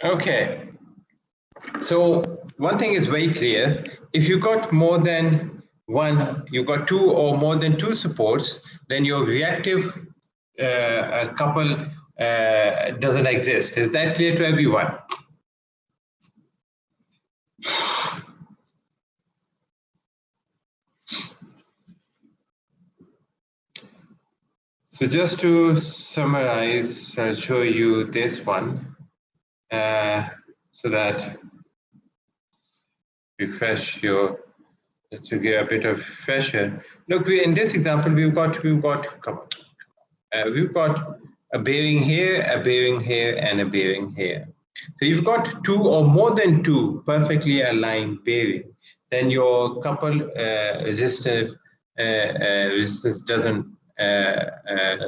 Okay. So one thing is very clear. If you got more than one, you got two or more than two supports, then your reactive couple doesn't exist. Is that clear to everyone? So just to summarize, I'll show you this one so that refresh your, to get a bit of fresher. Look, in this example, we've got a bearing here, a bearing here, and a bearing here. So you've got two or more than two perfectly aligned bearing, then your couple resistance doesn't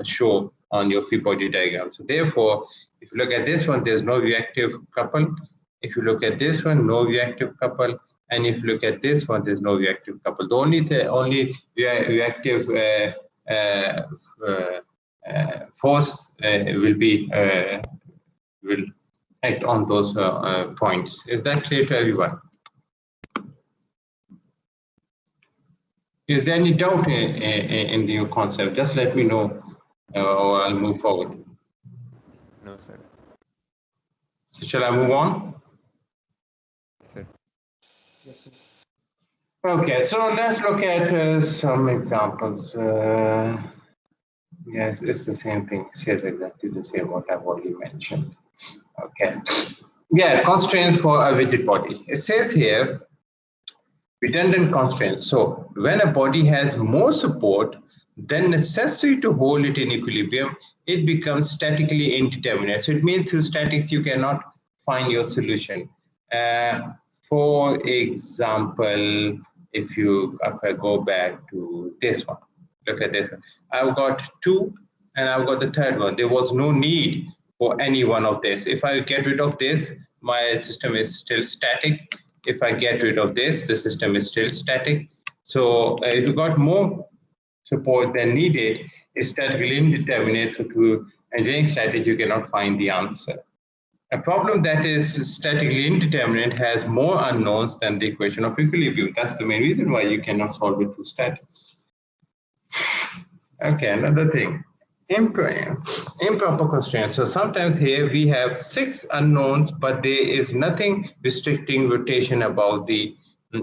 show on your free body diagram. So therefore, if you look at this one, there's no reactive couple. If you look at this one, no reactive couple. And if you look at this one, there's no reactive couple. The only reactive force will act on those points. Is that clear to everyone? Is there any doubt in your concept? Just let me know, or I'll move forward. No, sir. So shall I move on? Sir. Yes, sir. Okay, so let's look at some examples. Yes, it's the same thing. It says exactly the same what I've already mentioned. Okay. Yeah, constraints for a rigid body. It says here, redundant constraints. So when a body has more support than necessary to hold it in equilibrium, it becomes statically indeterminate. So it means through statics, you cannot find your solution. For example, if I go back to this one, look at this one. I've got two and I've got the third one. There was no need for any one of this. If I get rid of this, my system is still static. If I get rid of this, the system is still static. So if you got more support than needed, it's statically indeterminate. So through engineering strategy, you cannot find the answer. A problem that is statically indeterminate has more unknowns than the equation of equilibrium. That's the main reason why you cannot solve it through statics. Okay, another thing. Improper constraints. So sometimes here we have 6 unknowns, but there is nothing restricting rotation about the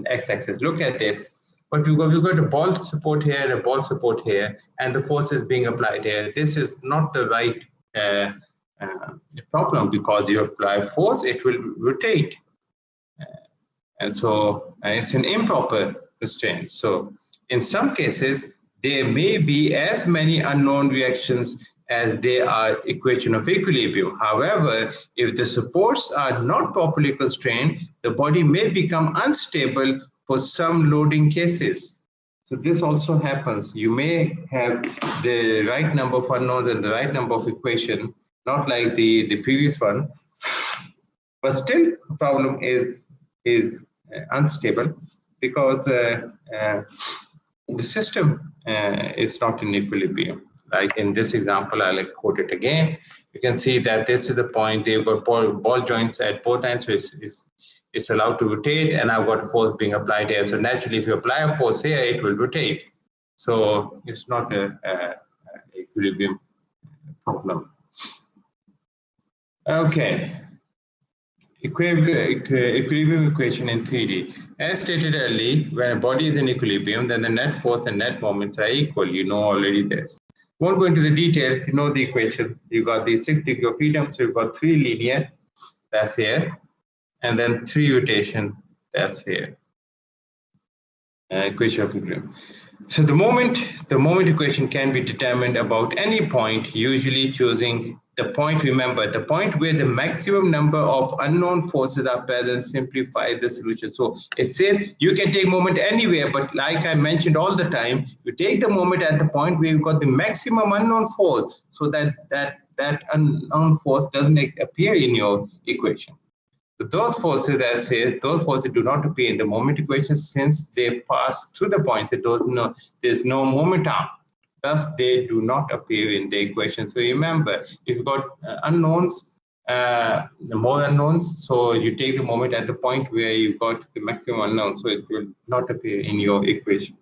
x-axis. Look at this. But we've got a ball support here, a ball support here, and the force is being applied here. This is not the right problem, because you apply force, it will rotate. And so it's an improper constraint. So in some cases, there may be as many unknown reactions as there are equation of equilibrium. However, if the supports are not properly constrained, the body may become unstable for some loading cases. So this also happens. You may have the right number of unknowns and the right number of equation, not like the previous one, but still the problem is unstable, because the system is not in equilibrium. Like in this example, I'll quote it again. You can see that this is the point. They've got ball joints at both ends, so it's allowed to rotate, and I've got force being applied here. So naturally, if you apply a force here, it will rotate. So it's not an equilibrium problem. Okay. Equilibrium equation in 3D. As stated earlier, when a body is in equilibrium, then the net force and net moments are equal. You know already this. Won't go into the details. You know the equation. You got the 6 degree of freedom, so you've got 3 linear, that's here, and then 3 rotation, that's here. Equation of equilibrium. So the moment equation can be determined about any point, usually choosing the point. Remember, the point where the maximum number of unknown forces are present simplifies the solution. So it says you can take moment anywhere, but like I mentioned all the time, you take the moment at the point where you've got the maximum unknown force, so that unknown force doesn't appear in your equation. So those forces, as says, those forces do not appear in the moment equation, since they pass through the points. There's no moment arm. Thus, they do not appear in the equation. So remember, if you've got unknowns, the more unknowns. So you take the moment at the point where you got the maximum unknown, so it will not appear in your equation.